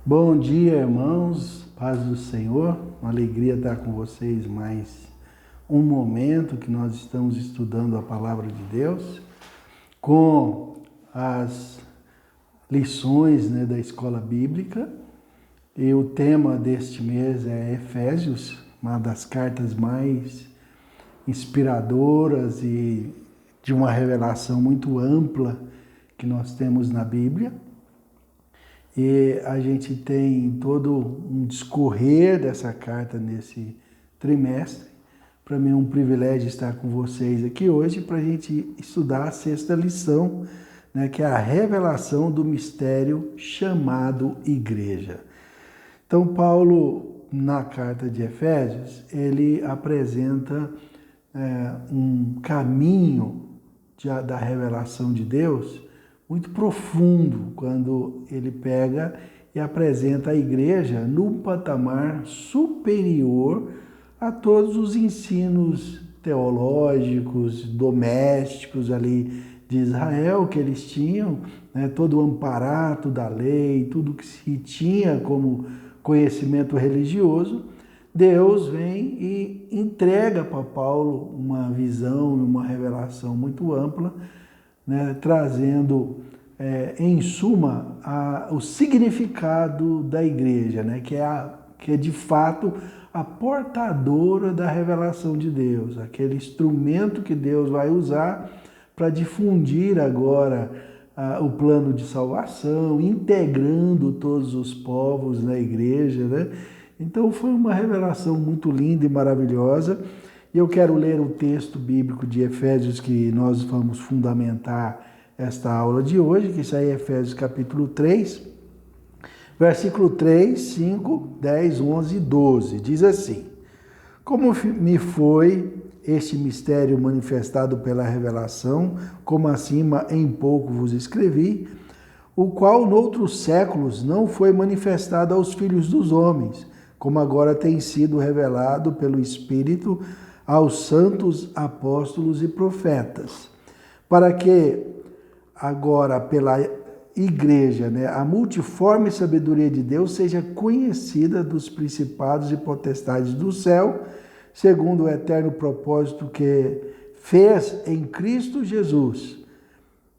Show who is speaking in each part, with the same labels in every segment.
Speaker 1: Bom dia, irmãos, paz do Senhor, uma alegria estar com vocês mais um momento que nós estamos estudando a Palavra de Deus, com as lições da Escola Bíblica, e o tema deste mês é Efésios, uma das cartas mais inspiradoras e de uma revelação muito ampla que nós temos na Bíblia. E a gente tem todo um discorrer dessa carta nesse trimestre. Para mim é um privilégio estar com vocês aqui hoje para a gente estudar a sexta lição, que é a revelação do mistério chamado Igreja. Então, Paulo, na carta de Efésios, ele apresenta um caminho da revelação de Deus muito profundo, quando ele pega e apresenta a igreja num patamar superior a todos os ensinos teológicos, domésticos ali de Israel que eles tinham, todo o amparato da lei, tudo que se tinha como conhecimento religioso. Deus vem e entrega para Paulo uma visão, uma revelação muito ampla, trazendo, em suma, o significado da igreja, que é de fato a portadora da revelação de Deus, aquele instrumento que Deus vai usar para difundir agora o plano de salvação, integrando todos os povos na igreja. Então foi uma revelação muito linda e maravilhosa. E eu quero ler o texto bíblico de Efésios que nós vamos fundamentar esta aula de hoje, que está em Efésios capítulo 3, versículo 3, 5, 10, 11 e 12. Diz assim: Como me foi este mistério manifestado pela revelação, como acima em pouco vos escrevi, o qual noutros séculos não foi manifestado aos filhos dos homens, como agora tem sido revelado pelo Espírito aos santos apóstolos e profetas, para que agora pela igreja, a multiforme sabedoria de Deus seja conhecida dos principados e potestades do céu, segundo o eterno propósito que fez em Cristo Jesus,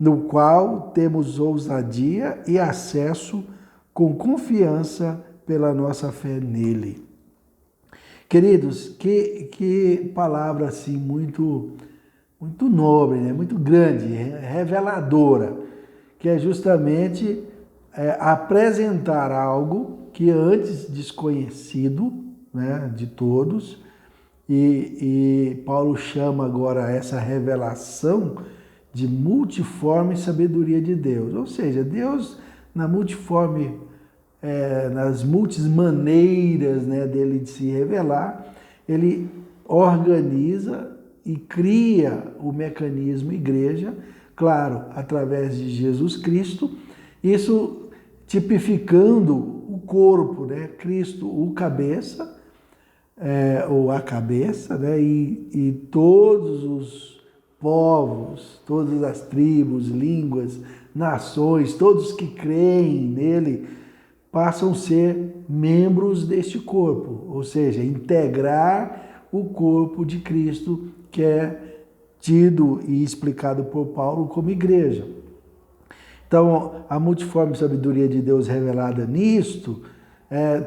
Speaker 1: no qual temos ousadia e acesso com confiança pela nossa fé nele. Queridos, que palavra assim muito nobre, muito grande, reveladora, que é justamente apresentar algo que antes desconhecido, de todos, e Paulo chama agora essa revelação de multiforme sabedoria de Deus, ou seja, Deus na multiforme nas múltiplas maneiras dele de se revelar, ele organiza e cria o mecanismo igreja, claro, através de Jesus Cristo, isso tipificando o corpo, Cristo, o cabeça, ou a cabeça, e todos os povos, todas as tribos, línguas, nações, todos que creem nele, passam a ser membros deste corpo, ou seja, integrar o corpo de Cristo, que é tido e explicado por Paulo como igreja. Então, a multiforme sabedoria de Deus revelada nisto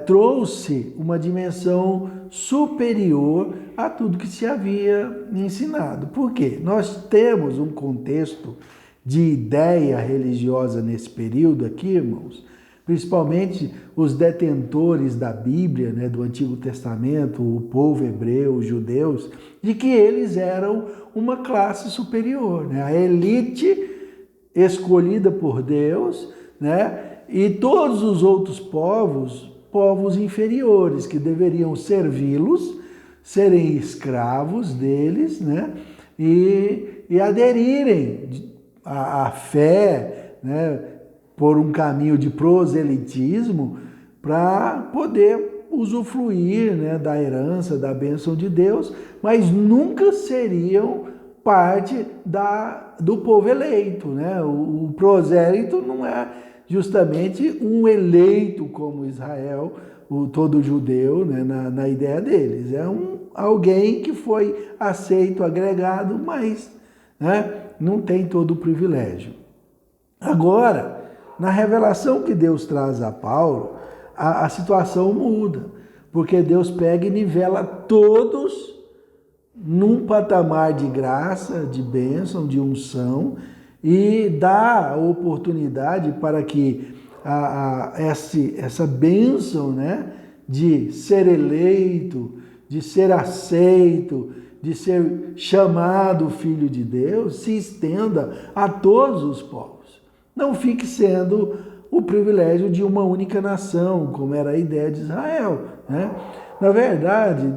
Speaker 1: trouxe uma dimensão superior a tudo que se havia ensinado. Por quê? Nós temos um contexto de ideia religiosa nesse período aqui, irmãos, principalmente os detentores da Bíblia, do Antigo Testamento, o povo hebreu, os judeus, de que eles eram uma classe superior, a elite escolhida por Deus, e todos os outros povos inferiores, que deveriam servi-los, serem escravos deles, e aderirem à fé, por um caminho de proselitismo, para poder usufruir da herança, da bênção de Deus, mas nunca seriam parte do povo eleito. O prosélito não é justamente um eleito como Israel, todo judeu, né, na ideia deles. É alguém que foi aceito, agregado, mas, né, não tem todo o privilégio. Agora, na revelação que Deus traz a Paulo, a situação muda, porque Deus pega e nivela todos num patamar de graça, de bênção, de unção, e dá a oportunidade para que essa bênção, né, de ser eleito, de ser aceito, de ser chamado filho de Deus, se estenda a todos os povos. Não fique sendo o privilégio de uma única nação, como era a ideia de Israel, né? Na verdade,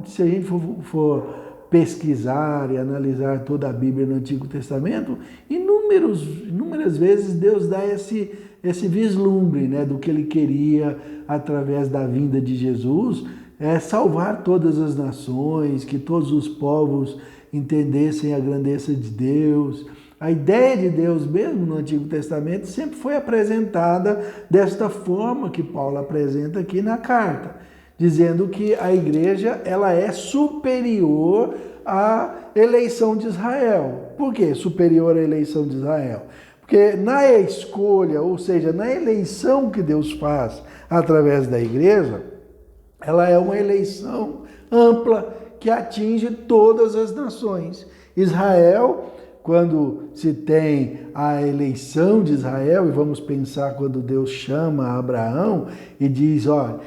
Speaker 1: se a gente for pesquisar e analisar toda a Bíblia no Antigo Testamento, inúmeras vezes Deus dá esse vislumbre, né, do que ele queria através da vinda de Jesus, salvar todas as nações, que todos os povos entendessem a grandeza de Deus. A ideia de Deus mesmo no Antigo Testamento sempre foi apresentada desta forma que Paulo apresenta aqui na carta, dizendo que a igreja ela é superior à eleição de Israel. Por que superior à eleição de Israel? Porque na escolha, ou seja, na eleição que Deus faz através da igreja, ela é uma eleição ampla que atinge todas as nações. Israel, quando se tem a eleição de Israel, e vamos pensar quando Deus chama Abraão e diz, olha,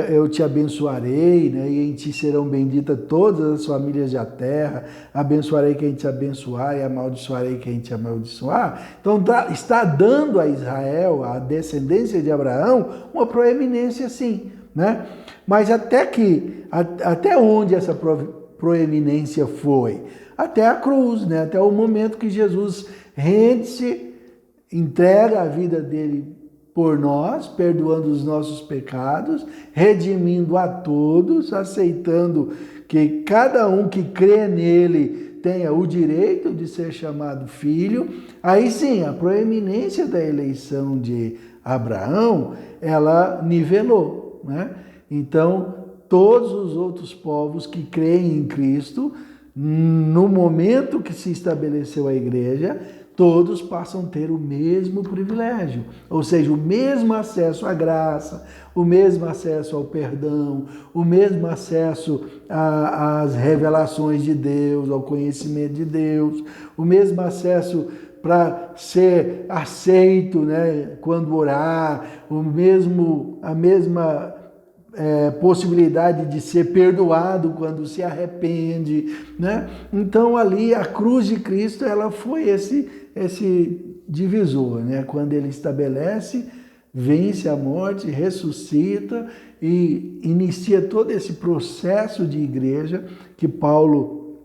Speaker 1: eu te abençoarei, né, e em ti serão benditas todas as famílias da terra, abençoarei quem te abençoar e amaldiçoarei quem te amaldiçoar. Então está dando a Israel, a descendência de Abraão, uma proeminência sim, né? Mas até onde essa proeminência foi? Até a cruz, né? Até o momento que Jesus rende-se, entrega a vida dele por nós, perdoando os nossos pecados, redimindo a todos, aceitando que cada um que crê nele tenha o direito de ser chamado filho. Aí sim, a proeminência da eleição de Abraão, ela nivelou, né? Então, todos os outros povos que creem em Cristo, no momento que se estabeleceu a igreja, todos passam a ter o mesmo privilégio, ou seja, o mesmo acesso à graça, o mesmo acesso ao perdão, o mesmo acesso às revelações de Deus, ao conhecimento de Deus, o mesmo acesso para ser aceito, né, quando orar, a mesma possibilidade de ser perdoado quando se arrepende, né? Então ali a cruz de Cristo ela foi esse divisor, né? Quando ele estabelece, vence a morte, ressuscita e inicia todo esse processo de igreja que Paulo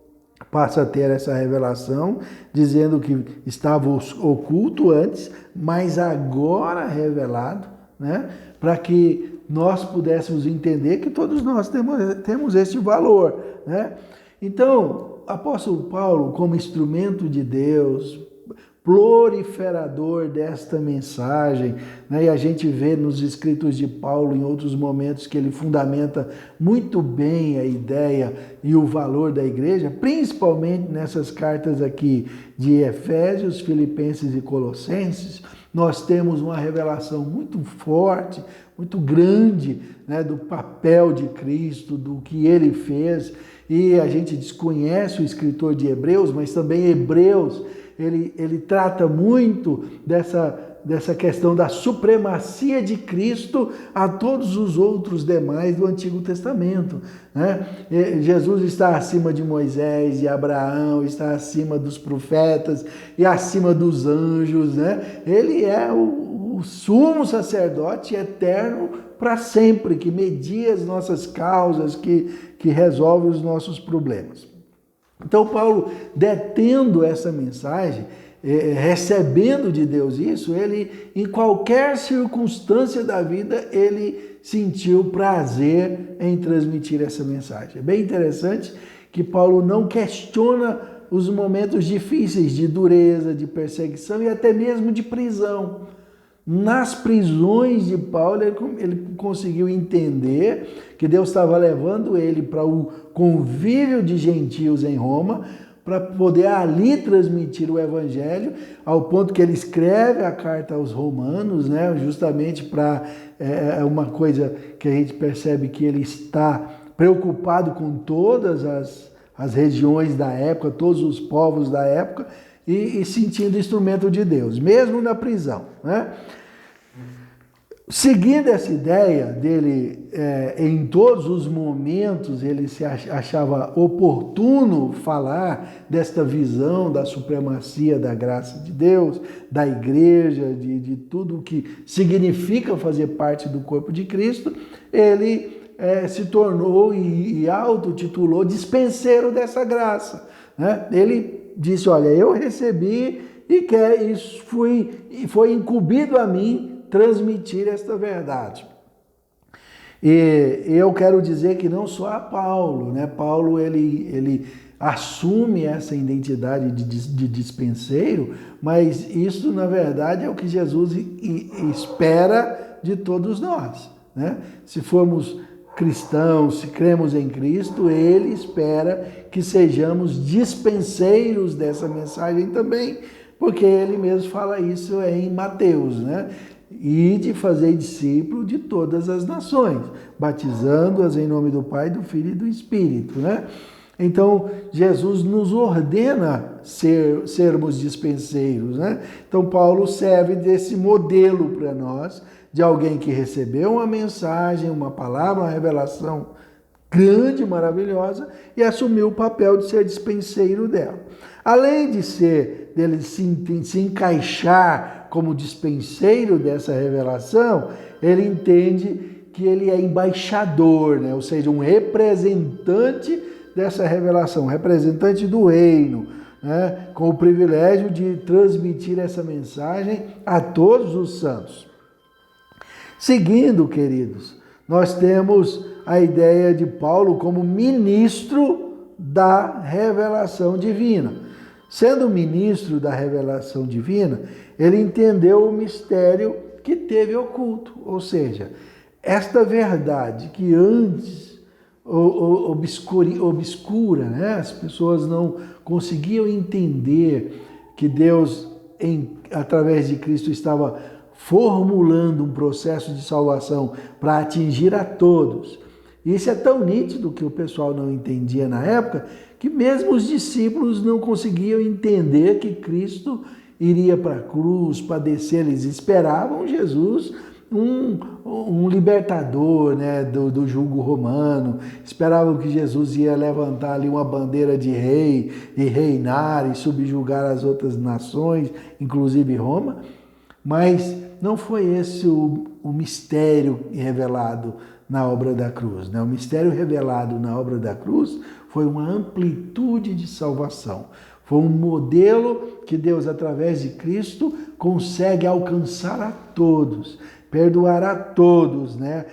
Speaker 1: passa a ter essa revelação, dizendo que estava oculto antes, mas agora revelado, né? Para que nós pudéssemos entender que todos nós temos esse valor, né? Então, apóstolo Paulo, como instrumento de Deus, proliferador desta mensagem, né? E a gente vê nos escritos de Paulo em outros momentos que ele fundamenta muito bem a ideia e o valor da igreja, principalmente nessas cartas aqui de Efésios, Filipenses e Colossenses. Nós temos uma revelação muito forte, muito grande, né, do papel de Cristo, do que ele fez. E a gente desconhece o escritor de Hebreus, mas também Hebreus, ele trata muito dessa questão da supremacia de Cristo a todos os outros demais do Antigo Testamento, né? Jesus está acima de Moisés e Abraão, está acima dos profetas e acima dos anjos, né? Ele é o sumo sacerdote eterno para sempre, que media as nossas causas, que resolve os nossos problemas. Então Paulo, detendo essa mensagem, recebendo de Deus isso, ele, em qualquer circunstância da vida, ele sentiu prazer em transmitir essa mensagem. É bem interessante que Paulo não questiona os momentos difíceis de dureza, de perseguição e até mesmo de prisão. nas prisões de Paulo, ele conseguiu entender que Deus estava levando ele para o convívio de gentios em Roma, para poder ali transmitir o evangelho, ao ponto que ele escreve a carta aos romanos, né, justamente para uma coisa que a gente percebe que ele está preocupado com todas as regiões da época, todos os povos da época, e sentindo instrumento de Deus, mesmo na prisão, né? Seguindo essa ideia dele, em todos os momentos ele se achava oportuno falar desta visão da supremacia da graça de Deus, da igreja, de tudo o que significa fazer parte do corpo de Cristo, ele se tornou e autotitulou dispenseiro dessa graça, né? Ele disse, olha, eu recebi e foi incumbido a mim transmitir esta verdade. E eu quero dizer que não só a Paulo, né? Paulo ele assume essa identidade de dispenseiro, mas isso na verdade é o que Jesus espera de todos nós, né? Se formos cristãos, se cremos em Cristo, ele espera que sejamos dispenseiros dessa mensagem também, porque ele mesmo fala isso em Mateus, né? E de fazer discípulo de todas as nações, batizando-as em nome do Pai, do Filho e do Espírito, né? Então, Jesus nos ordena sermos dispenseiros, né? Então, Paulo serve desse modelo para nós, de alguém que recebeu uma mensagem, uma palavra, uma revelação grande, maravilhosa, e assumiu o papel de ser dispenseiro dela. Além dele se encaixar como dispenseiro dessa revelação, ele entende que ele é embaixador, né? Ou seja, um representante dessa revelação, representante do reino, né? Com o privilégio de transmitir essa mensagem a todos os santos. Seguindo, queridos, nós temos a ideia de Paulo como ministro da revelação divina. Sendo ministro da revelação divina, ele entendeu o mistério que teve oculto, ou seja, esta verdade que antes obscura, né? As pessoas não conseguiam entender que Deus, através de Cristo, estava formulando um processo de salvação para atingir a todos. Isso é tão nítido que o pessoal não entendia na época, que mesmo os discípulos não conseguiam entender que Cristo iria para a cruz, padecer. Eles esperavam Jesus um libertador, né, do jugo romano, esperavam que Jesus ia levantar ali uma bandeira de rei e reinar e subjugar as outras nações, inclusive Roma, mas não foi esse o mistério revelado na obra da cruz, né? O mistério revelado na obra da cruz foi uma amplitude de salvação. Foi um modelo que Deus, através de Cristo, consegue alcançar a todos, perdoar a todos, né?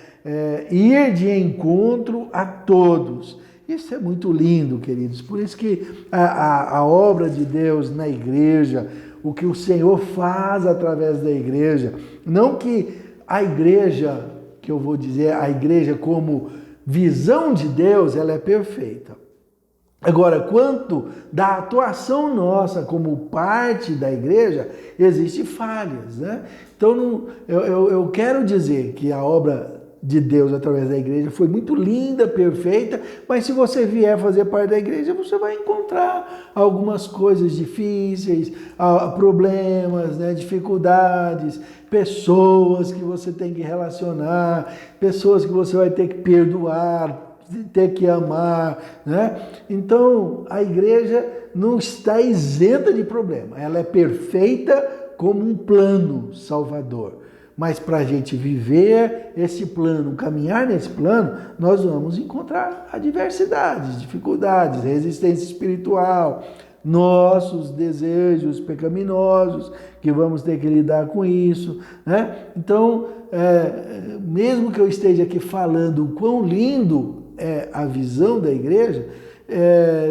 Speaker 1: Ir de encontro a todos. Isso é muito lindo, queridos. Por isso que a obra de Deus na igreja, o que o Senhor faz através da igreja, não que a igreja, que eu vou dizer, a igreja como visão de Deus, ela é perfeita. Agora, quanto da atuação nossa como parte da igreja, existem falhas, né? Então, eu quero dizer que a obra de Deus através da igreja foi muito linda, perfeita, mas se você vier fazer parte da igreja, você vai encontrar algumas coisas difíceis, problemas, né, dificuldades, pessoas que você tem que relacionar, pessoas que você vai ter que perdoar, ter que amar, né? Então, a igreja não está isenta de problema, ela é perfeita como um plano salvador. Mas para a gente viver esse plano, caminhar nesse plano, nós vamos encontrar adversidades, dificuldades, resistência espiritual, nossos desejos pecaminosos, que vamos ter que lidar com isso, né? Então, mesmo que eu esteja aqui falando o quão lindo é a visão da igreja,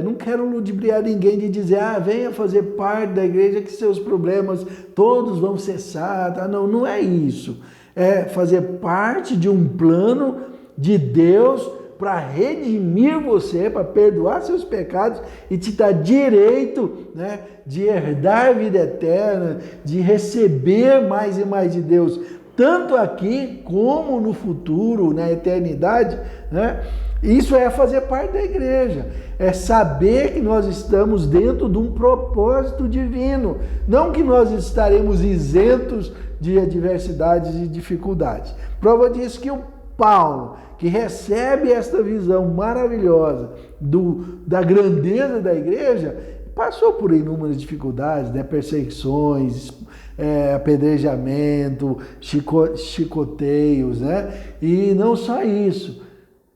Speaker 1: não quero ludibriar ninguém de dizer, venha fazer parte da igreja que seus problemas todos vão cessar. Tá? Não, não é isso. É fazer parte de um plano de Deus para redimir você, para perdoar seus pecados e te dar direito, né, de herdar a vida eterna, de receber mais e mais de Deus, tanto aqui como no futuro, na eternidade, né? Isso é fazer parte da igreja, é saber que nós estamos dentro de um propósito divino, não que nós estaremos isentos de adversidades e dificuldades. Prova disso que o Paulo, que recebe esta visão maravilhosa da grandeza da igreja, passou por inúmeras dificuldades, né? Perseguições, apedrejamento, chicoteios, né? E não só isso,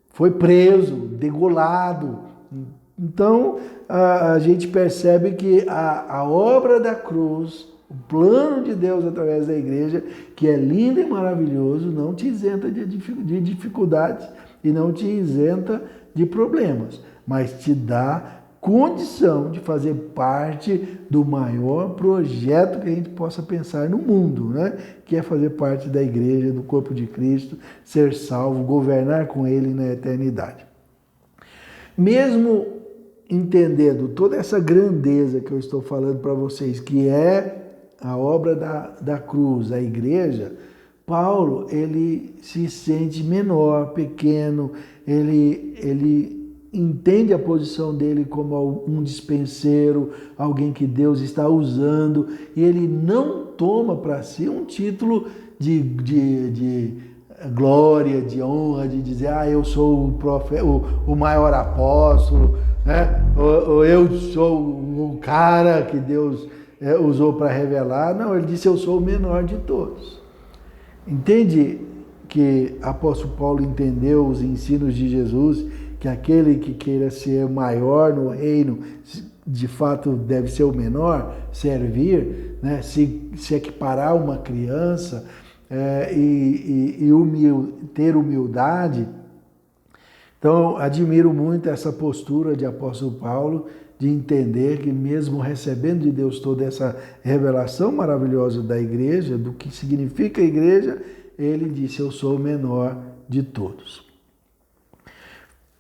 Speaker 1: foi preso, degolado. Então a gente percebe que a obra da cruz, o plano de Deus através da igreja, que é lindo e maravilhoso, não te isenta de dificuldades e não te isenta de problemas, mas te dá condição de fazer parte do maior projeto que a gente possa pensar no mundo, né? Que é fazer parte da igreja, do corpo de Cristo, ser salvo, governar com Ele na eternidade. Mesmo entendendo toda essa grandeza que eu estou falando para vocês, que é a obra da cruz, a igreja, Paulo, ele se sente menor, pequeno, ele entende a posição dele como um dispenseiro, alguém que Deus está usando, e ele não toma para si um título de glória, de honra, de dizer, eu sou o profeta, o maior apóstolo, né? Ou eu sou o cara que Deus usou para revelar. Não, ele disse, eu sou o menor de todos. Entende que o apóstolo Paulo entendeu os ensinos de Jesus, que aquele que queira ser maior no reino, de fato deve ser o menor, servir, né? se equiparar a uma criança, ter humildade. Então, admiro muito essa postura de apóstolo Paulo, de entender que mesmo recebendo de Deus toda essa revelação maravilhosa da igreja, do que significa a igreja, ele disse, eu sou o menor de todos.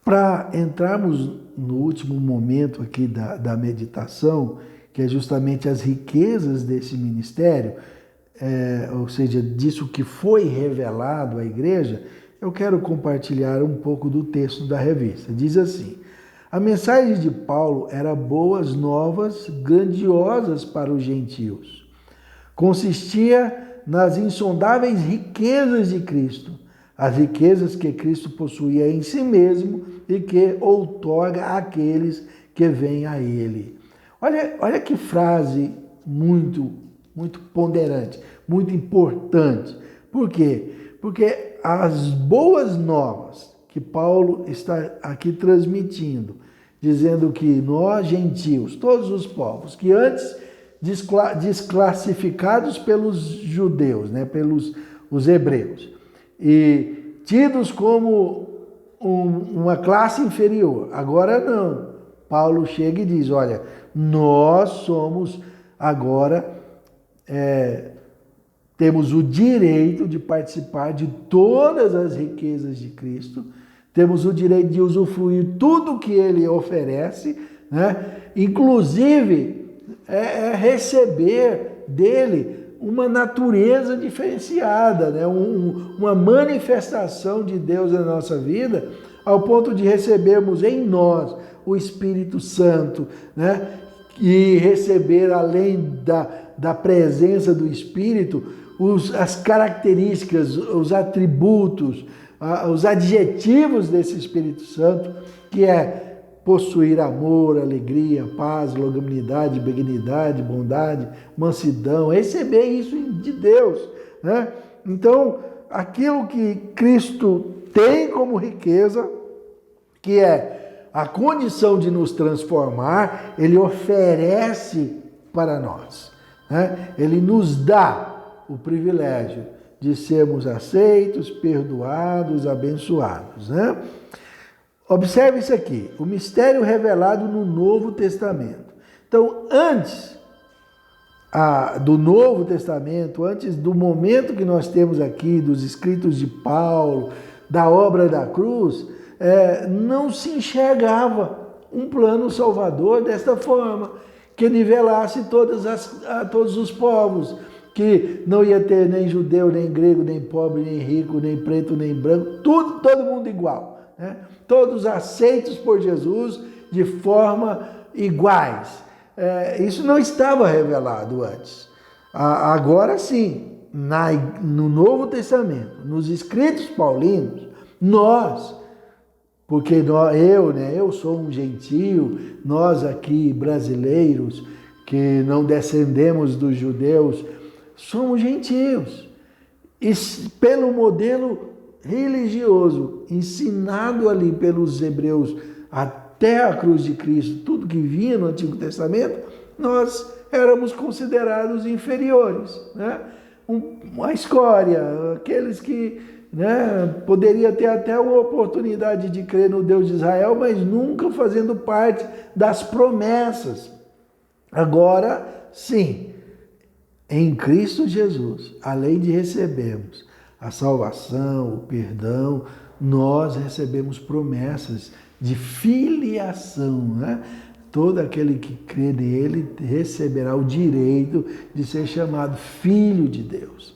Speaker 1: Para entrarmos no último momento aqui da meditação, que é justamente as riquezas desse ministério, ou seja, disso que foi revelado à igreja, eu quero compartilhar um pouco do texto da revista. Diz assim, a mensagem de Paulo era boas novas, grandiosas para os gentios. Consistia nas insondáveis riquezas de Cristo, as riquezas que Cristo possuía em si mesmo e que outorga àqueles que vêm a Ele. Olha que frase muito, muito ponderante, muito importante. Por quê? Porque as boas novas que Paulo está aqui transmitindo, dizendo que nós, gentios, todos os povos, que antes desclassificados pelos judeus, né, pelos os hebreus, e tidos como uma classe inferior, agora não. Paulo chega e diz, olha, nós somos agora, temos o direito de participar de todas as riquezas de Cristo, temos o direito de usufruir tudo que Ele oferece, né? Inclusive receber dele uma natureza diferenciada, né? Uma manifestação de Deus na nossa vida, ao ponto de recebermos em nós o Espírito Santo, né? E receber, além da presença do Espírito, as características, os atributos, os adjetivos desse Espírito Santo, que é possuir amor, alegria, paz, longanimidade, benignidade, bondade, mansidão, receber isso de Deus, né? Então, aquilo que Cristo tem como riqueza, que é a condição de nos transformar, Ele oferece para nós, né? Ele nos dá o privilégio de sermos aceitos, perdoados, abençoados, né? Observe isso aqui, o mistério revelado no Novo Testamento. Então, antes do Novo Testamento, antes do momento que nós temos aqui, dos escritos de Paulo, da obra da cruz, não se enxergava um plano salvador desta forma, que nivelasse todos os povos, que não ia ter nem judeu, nem grego, nem pobre, nem rico, nem preto, nem branco, todo mundo igual, né? Todos aceitos por Jesus de forma iguais. Isso não estava revelado antes. Agora sim, no Novo Testamento, nos escritos paulinos, porque eu sou um gentio, nós aqui brasileiros, que não descendemos dos judeus, somos gentios. E pelo modelo religioso ensinado ali pelos hebreus até a cruz de Cristo, tudo que vinha no Antigo Testamento, nós éramos considerados inferiores, né? Uma escória, aqueles que, né, poderia ter até uma oportunidade de crer no Deus de Israel, mas nunca fazendo parte das promessas. Agora, sim, em Cristo Jesus, além de recebermos a salvação, o perdão, nós recebemos promessas de filiação, né? Todo aquele que crê nele receberá o direito de ser chamado filho de Deus.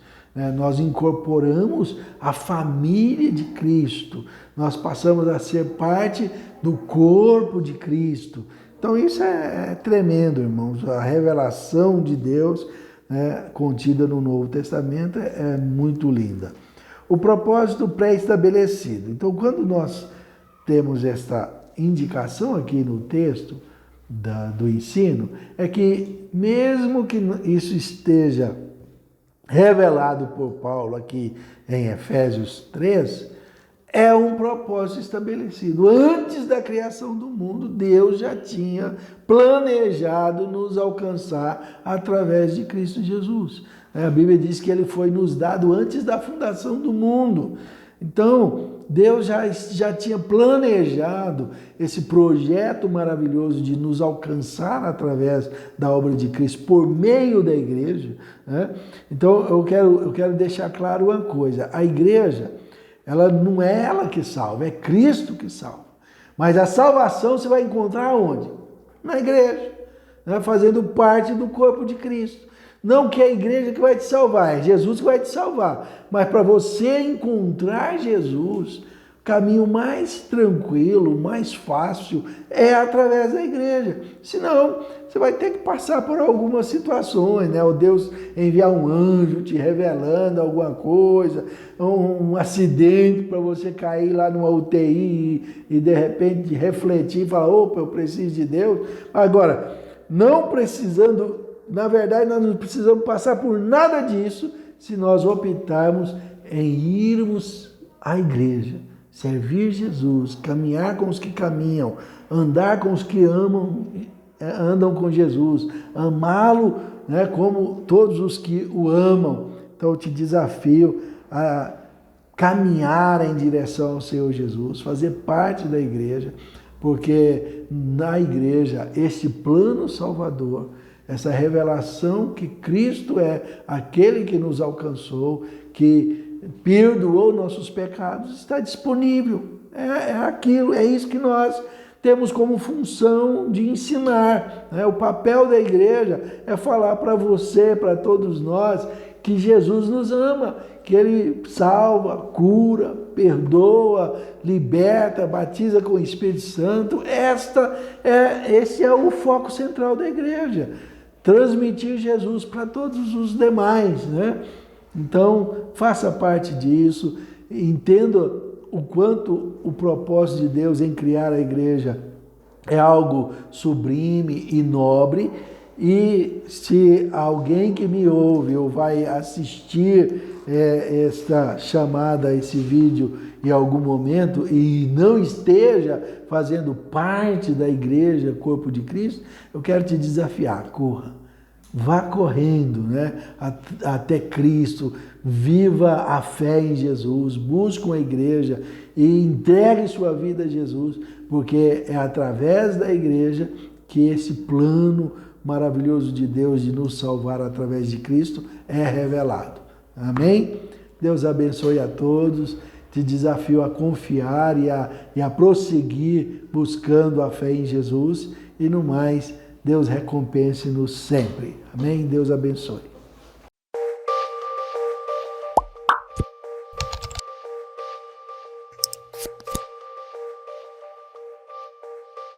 Speaker 1: Nós incorporamos a família de Cristo, nós passamos a ser parte do corpo de Cristo. Então isso é tremendo, irmãos. A revelação de Deus, né, contida no Novo Testamento é muito linda. O propósito pré-estabelecido. Então, quando nós temos esta indicação aqui no texto do ensino, é que mesmo que isso esteja revelado por Paulo aqui em Efésios 3, é um propósito estabelecido. Antes da criação do mundo, Deus já tinha planejado nos alcançar através de Cristo Jesus. A Bíblia diz que ele foi nos dado antes da fundação do mundo. Então, Deus já tinha planejado esse projeto maravilhoso de nos alcançar através da obra de Cristo por meio da igreja, né? Então, eu quero deixar claro uma coisa. A igreja, ela não é ela que salva, é Cristo que salva. Mas a salvação você vai encontrar onde? Na igreja, né? Fazendo parte do corpo de Cristo. Não que é a igreja que vai te salvar, é Jesus que vai te salvar. Mas para você encontrar Jesus, o caminho mais tranquilo, mais fácil, é através da igreja. Senão, você vai ter que passar por algumas situações, né? O Deus enviar um anjo te revelando alguma coisa, um acidente para você cair lá numa UTI e de repente refletir e falar, opa, eu preciso de Deus. Agora, não precisando... Na verdade, nós não precisamos passar por nada disso se nós optarmos em irmos à igreja, servir Jesus, caminhar com os que caminham, andar com os que andam com Jesus, amá-lo, né, como todos os que o amam. Então eu te desafio a caminhar em direção ao Senhor Jesus, fazer parte da igreja, porque na igreja este plano salvador, essa revelação que Cristo é aquele que nos alcançou, que perdoou nossos pecados, está disponível. É aquilo, é isso que nós temos como função de ensinar, né? O papel da igreja é falar para você, para todos nós, que Jesus nos ama, que Ele salva, cura, perdoa, liberta, batiza com o Espírito Santo. Esse é o foco central da igreja. Transmitir Jesus para todos os demais, né? Então, faça parte disso, entenda o quanto o propósito de Deus em criar a igreja é algo sublime e nobre, e se alguém que me ouve ou vai assistir esta chamada, esse vídeo em algum momento e não esteja fazendo parte da igreja, corpo de Cristo, eu quero te desafiar, corra. Vá correndo, né, até Cristo, viva a fé em Jesus, busque uma igreja e entregue sua vida a Jesus, porque é através da igreja que esse plano maravilhoso de Deus de nos salvar através de Cristo é revelado. Amém? Deus abençoe a todos. Te desafio a confiar e a prosseguir buscando a fé em Jesus. E no mais, Deus recompense-nos sempre. Amém? Deus abençoe.